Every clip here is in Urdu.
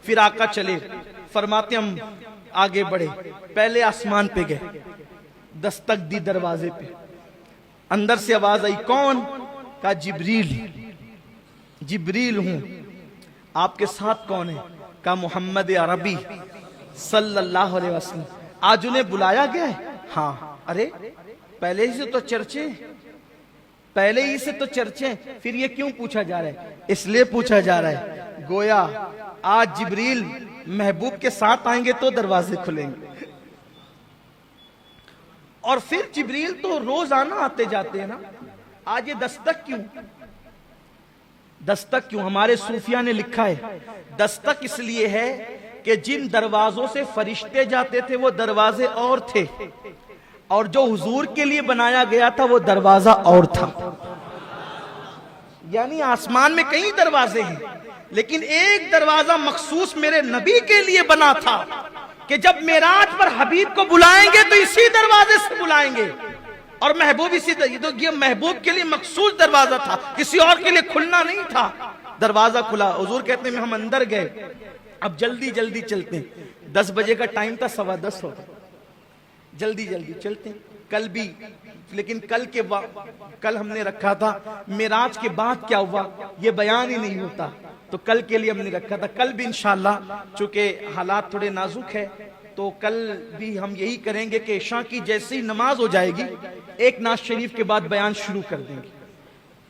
پھر آقا چلے، فرماتے ہم آگے بڑھے، پہلے آسمان پہ گئے، دستک دی دروازے پہ، اندر سے آواز آئی، کون؟ کہا جبریل، جبریل ہوں، آپ کے ساتھ کون ہے؟ کہا محمد عربی صلی اللہ علیہ وسلم۔ آج انہیں بلایا گیا ہے؟ ہاں۔ ارے پہلے ہی سے تو چرچے، پہلے ہی سے تو چرچے، پھر یہ کیوں پوچھا جا رہا ہے؟ اس لیے پوچھا جا رہا ہے گویا آج جبریل محبوب کے ساتھ آئیں گے تو دروازے کھلیں گے۔ اور پھر جبریل تو روزانہ آتے جاتے ہیں نا، آج یہ دستک کیوں؟ دستک کیوں؟ ہمارے صوفیاء نے لکھا ہے دستک اس لیے ہے کہ جن دروازوں سے فرشتے جاتے تھے وہ دروازے اور تھے، اور جو حضور کے لیے بنایا گیا تھا وہ دروازہ اور تھا۔ یعنی آسمان میں کئی دروازے ہیں، لیکن ایک دروازہ مخصوص میرے نبی کے لیے بنا تھا کہ جب معراج پر حبیب کو بلائیں گے تو اسی دروازے سے بلائیں گے، اور محبوب یہ محبوب کے لیے مخصوص دروازہ تھا، کسی اور کے لیے کھلنا نہیں تھا۔ دروازہ کھلا، حضور کہتے ہیں ہم اندر گئے، اب جلدی جلدی چلتے ہیں، 10 بجے کا ٹائم تھا، 10:15 ہوتا، جلدی جلدی چلتے ہیں۔ کل بھی، لیکن کل ہم نے رکھا تھا معراج کے بعد کیا ہوا یہ بیان ہی نہیں ہوتا، تو کل کے لیے ہم نے رکھا تھا۔ کل بھی انشاءاللہ چونکہ حالات تھوڑے نازک ہے تو کل بھی ہم یہی کریں گے کہ عشاء کی جیسی نماز ہو جائے گی ایک نعت شریف کے بعد بیان شروع کر دیں گے۔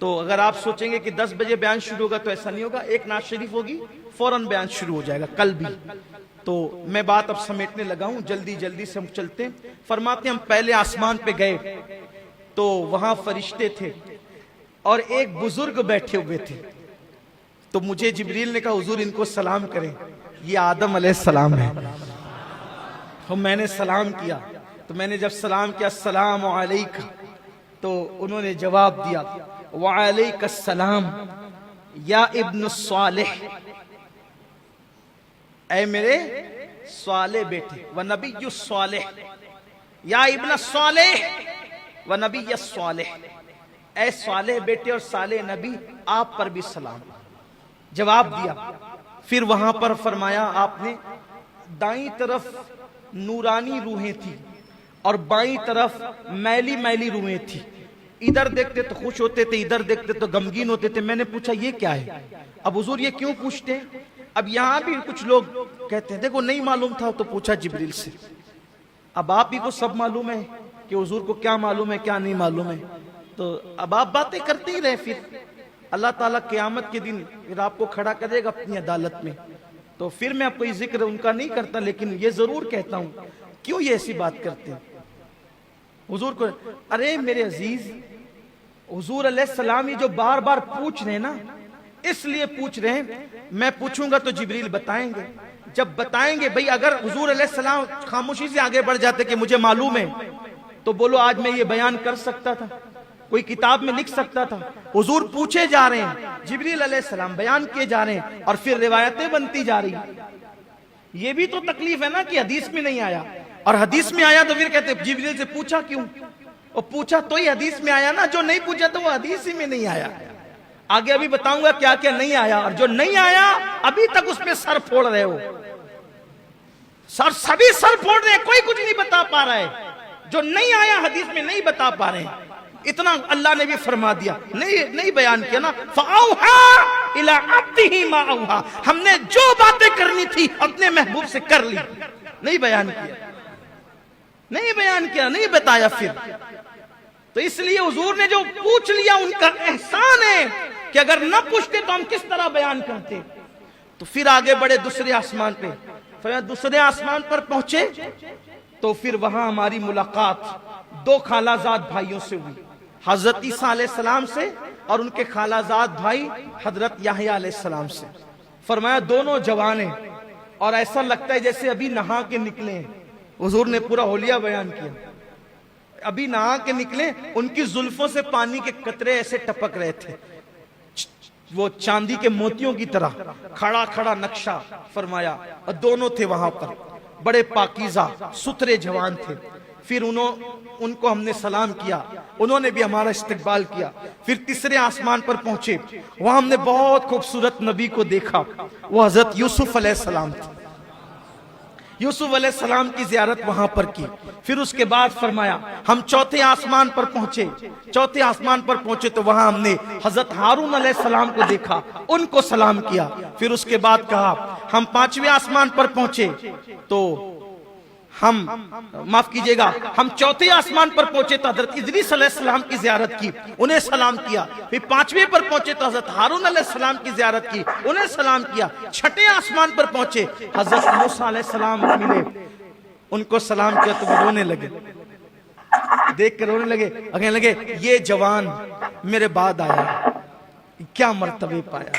تو اگر آپ سوچیں گے کہ 10 بجے بیان شروع ہوگا تو ایسا نہیں ہوگا، ایک نعت شریف ہوگی فوراً بیان شروع ہو جائے گا کل بھی۔ تو میں بات اب سمیٹنے لگا ہوں، جلدی جلدی سے ہم چلتے ہیں۔ فرماتے ہیں ہم پہلے آسمان پہ گئے تو وہاں فرشتے تھے اور ایک بزرگ بیٹھے ہوئے تھے، تو مجھے جبریل نے کہا حضور ان کو سلام کریں، یہ آدم علیہ السلام ہے۔ میں نے سلام کیا، تو میں نے جب سلام کیا السلام علیکم، تو انہوں نے جواب دیا وعلیک السلام یا ابن الصالح، اے میرے صالح بیٹے، ونبی الصالح، یا ابن الصالح ونبی الصالح، اے صالح بیٹے اور صالح نبی، آپ پر بھی سلام۔ جواب دیا۔ پھر وہاں پر فرمایا آپ نے دائیں طرف نورانی روحیں تھی اور بائیں طرف میلی میلی روحیں تھی، ادھر دیکھتے تو خوش ہوتے تھے، ادھر دیکھتے تو غمگین ہوتے تھے۔ میں نے پوچھا یہ کیا ہے؟ اب حضور یہ کیوں پوچھتے ہیں؟ اب یہاں بھی کچھ لوگ کہتے ہیں دیکھو نہیں معلوم تھا تو پوچھا جبریل سے، اب آپ ہی کو سب معلوم ہے کہ حضور کو کیا معلوم ہے کیا نہیں معلوم ہے، تو اب آپ باتیں کرتے ہی رہے، پھر اللہ تعالیٰ قیامت کے دن پھر آپ کو کھڑا کرے گا اپنی عدالت میں، تو پھر میں کوئی ذکر ان کا نہیں کرتا، لیکن یہ ضرور کہتا ہوں کیوں یہ ایسی بات کرتے ہیں حضور کو؟ ارے میرے عزیز، حضور علیہ السلام یہ جو بار بار پوچھ رہے ہیں نا، اس لیے پوچھ رہے ہیں، میں پوچھوں گا تو جبریل بتائیں گے، جب بتائیں گے بھئی اگر حضور علیہ السلام خاموشی سے آگے بڑھ جاتے کہ مجھے معلوم ہے تو بولو آج میں یہ بیان کر سکتا تھا، کوئی کتاب میں لکھ سکتا تھا۔ حضور پوچھے جا رہے ہیں، جبریل علیہ السلام بیان کیے جا رہے ہیں، اور پھر روایتیں بنتی جا رہی ہیں۔ یہ بھی تو تکلیف ہے نا کہ حدیث میں نہیں آیا، اور حدیث میں آیا تو پھر کہتے جبریل سے پوچھا کیوں؟ اور پوچھا تو ہی حدیث میں آیا نا، جو نہیں پوچھا تو وہ حدیث ہی میں نہیں آیا۔ آگے ابھی بتاؤں گا کیا کیا نہیں آیا، اور جو نہیں آیا ابھی تک اس پہ سر پھوڑ رہے ہو، سبھی سر پھوڑ رہے ہیں، کوئی کچھ نہیں بتا پا رہا ہے، جو نہیں آیا حدیث میں نہیں بتا پا رہے ہیں۔ اتنا اللہ نے بھی فرما دیا، نہیں بیان کیا نا، فَأَوْحَا إِلَىٰ عَبْدِهِ مَا أَوْحَا، ہم نے جو باتیں کرنی تھی اپنے محبوب سے کر لی، نہیں بیان کیا، نہیں بیان کیا، نہیں بتایا۔ پھر تو اس لیے حضور نے جو پوچھ لیا ان کا احسان ہے کہ اگر نہ پوچھتے تو ہم کس طرح بیان کرتے۔ تو پھر آگے بڑھے دوسرے آسمان پہ، پھر دوسرے آسمان پر پہنچے تو پھر وہاں ہماری ملاقات دو خالہ زاد بھائیوں سے ہوئی، حضرت عیسیٰ علیہ السلام سے اور ان کے خالہ زاد بھائی حضرت یحییٰ علیہ السلام سے۔ فرمایا دونوں جوان ہیں اور ایسا لگتا ہے جیسے ابھی نہا کے نکلے ہیں۔ حضور نے پورا حلیہ بیان کیا، ابھی نہا کے نکلے، ان کی زلفوں سے پانی کے قطرے ایسے ٹپک رہے تھے، وہ چاندی کے موتیوں کی طرح، کھڑا کھڑا نقشہ فرمایا، اور دونوں تھے وہاں پر، بڑے پاکیزہ ستھرے جوان تھے۔ پھر ان کو ہم نے سلام کیا، انہوں نے بھی ہمارا استقبال کیا. پھر تیسرے آسمان پر پہنچے، وہاں ہم نے بہت خوبصورت نبی کو دیکھا، وہ حضرت یوسف علیہ السلام تھے. یوسف علیہ السلام کی زیارت وہاں پر کی. پھر اس کے بعد فرمایا ہم چوتھے آسمان پر پہنچے. چوتھے آسمان پر پہنچے تو وہاں ہم نے حضرت ہارون علیہ السلام کو دیکھا، ان کو سلام کیا. پھر اس کے بعد کہا ہم پانچویں آسمان پر پہنچے تو ہم معاف کیجئے گا ہم چوتھے آسمان پر پہنچے تو حضرت ادریس علیہ السلام کی زیارت کی، انہیں سلام کیا. پھر پانچویں پر پہنچے تو حضرت ہارون علیہ السلام کی زیارت کی، انہیں سلام کیا. چھٹے آسمان پر پہنچے حضرت موسیٰ علیہ السلام ملے، ان کو سلام کیا تو وہ رونے لگے، دیکھ کر رونے لگے. کہنے لگے یہ جوان میرے بعد آیا، کیا مرتبے پایا.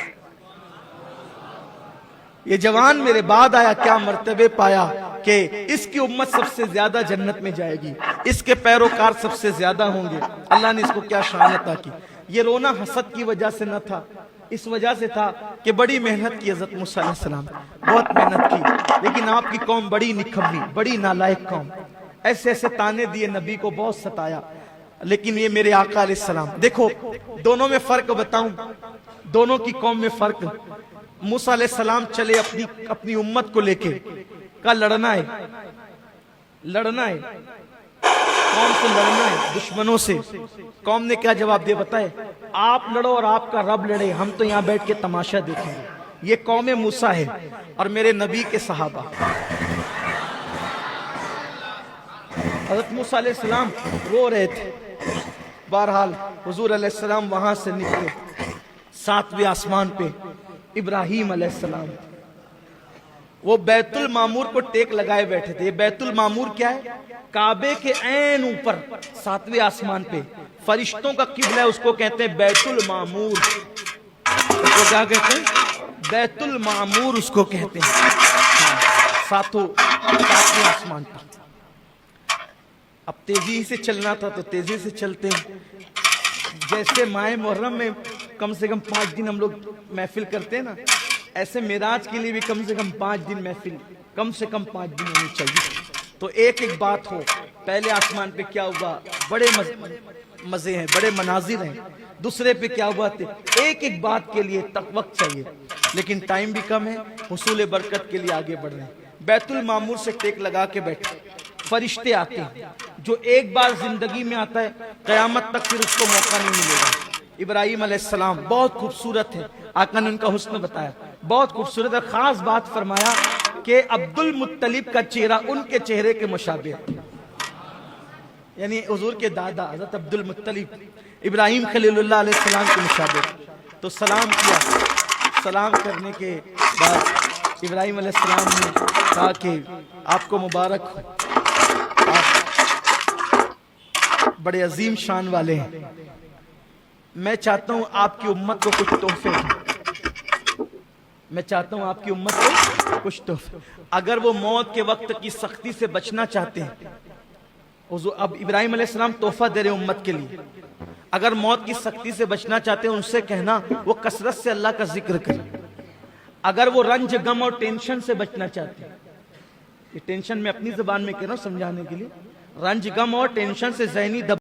یہ جوان میرے بعد آیا، کیا مرتبے پایا کہ اس کی امت سب سے زیادہ جنت میں جائے گی، اس کے پیروکار سب سے زیادہ ہوں گے. اللہ نے اس کو کیا شان عطا کی. یہ رونا حسد کی وجہ سے نہ تھا، اس وجہ سے تھا کہ بڑی محنت کی حضرت موسیٰ علیہ السلام، بہت محنت کی، لیکن آپ کی قوم بڑی نکمی، بڑی نالائق قوم. ایسے ایسے تانے دیے، نبی کو بہت ستایا. لیکن یہ میرے آقا علیہ السلام، دیکھو دونوں میں فرق بتاؤں، دونوں کی قوم میں فرق. موسیٰ علیہ السلام چلے اپنی امت کو لے کے، کہا لڑنا ہے، لڑنا ہے، قوم سے لڑنا ہے، دشمنوں سے. قوم نے کیا جواب دیا بتائے؟ آپ لڑو اور آپ کا رب لڑے، ہم تو یہاں بیٹھ کے تماشا دیکھیں گے. یہ قوم موسیٰ ہے اور میرے نبی کے صحابہ. حضرت موسیٰ علیہ السلام رو رہے تھے. بہرحال حضور علیہ السلام وہاں سے نکلے. ساتویں آسمان پہ ابراہیم علیہ السلام، وہ بیت المعمور کو ٹیک لگائے بیٹھے تھے. یہ بیت المعمور کیا ہے؟ کعبے کے عین اوپر ساتویں آسمان پہ فرشتوں کا قبلہ ہے، اس کو کہتے ہیں بیت المعمور. اس کو کیا کہتے ہیں؟ بیت المعمور اس کو کہتے ہیں. ساتویں آسمان پر. اب تیزی سے چلنا تھا تو تیزی سے چلتے ہیں. جیسے ماہ محرم میں کم سے کم 5 دن ہم لوگ محفل کرتے ہیں نا، ایسے معراج کے لیے بھی کم سے کم 5 دن محفل، کم سے کم 5 دن ہونی چاہیے. تو ایک ایک بات ہو. پہلے آسمان پہ کیا ہوا؟ بڑے مزے ہیں، بڑے مناظر ہیں. دوسرے پہ کیا ہوا تھے؟ ایک ایک بات کے لیے تک وقت چاہیے، لیکن ٹائم بھی کم ہے. حصول برکت کے لیے آگے بڑھ رہے ہیں. بیت المعمور سے ٹیک لگا کے بیٹھے. فرشتے آتے ہیں، جو ایک بار زندگی میں آتا ہے قیامت تک پھر اس کو موقع نہیں ملے گا. ابراہیم علیہ السلام بہت خوبصورت ہے، آقا نے ان کا حسن بتایا، بہت خوبصورت ہے. خاص بات فرمایا کہ عبد المطلب کا چہرہ ان کے چہرے کے مشابہ ہے، یعنی حضور کے دادا حضرت عبد المطلب ابراہیم خلیل اللہ علیہ السلام کے مشابہ. تو سلام کیا. سلام کرنے کے بعد ابراہیم علیہ السلام نے کہا کہ آپ کو مبارک، آپ بڑے عظیم شان والے ہیں. میں چاہتا ہوں آپ کی امت کو کچھ تحفے دیں. میں چاہتا ہوں آپ کی امت کو کچھ تحفے. اگر وہ موت کے وقت کی سختی سے بچنا چاہتے ہیں، اب ابراہیم علیہ السلام تحفہ دے رہے ہیں امت کے لیے. اگر موت کی سختی سے بچنا چاہتے ہیں ان سے کہنا وہ کثرت سے اللہ کا ذکر کریں. اگر وہ رنج غم اور ٹینشن سے بچنا چاہتے ہیں، یہ ٹینشن میں اپنی زبان میں کہہ رہا ہوں سمجھانے کے لیے، رنج غم اور ٹینشن سے ذہنی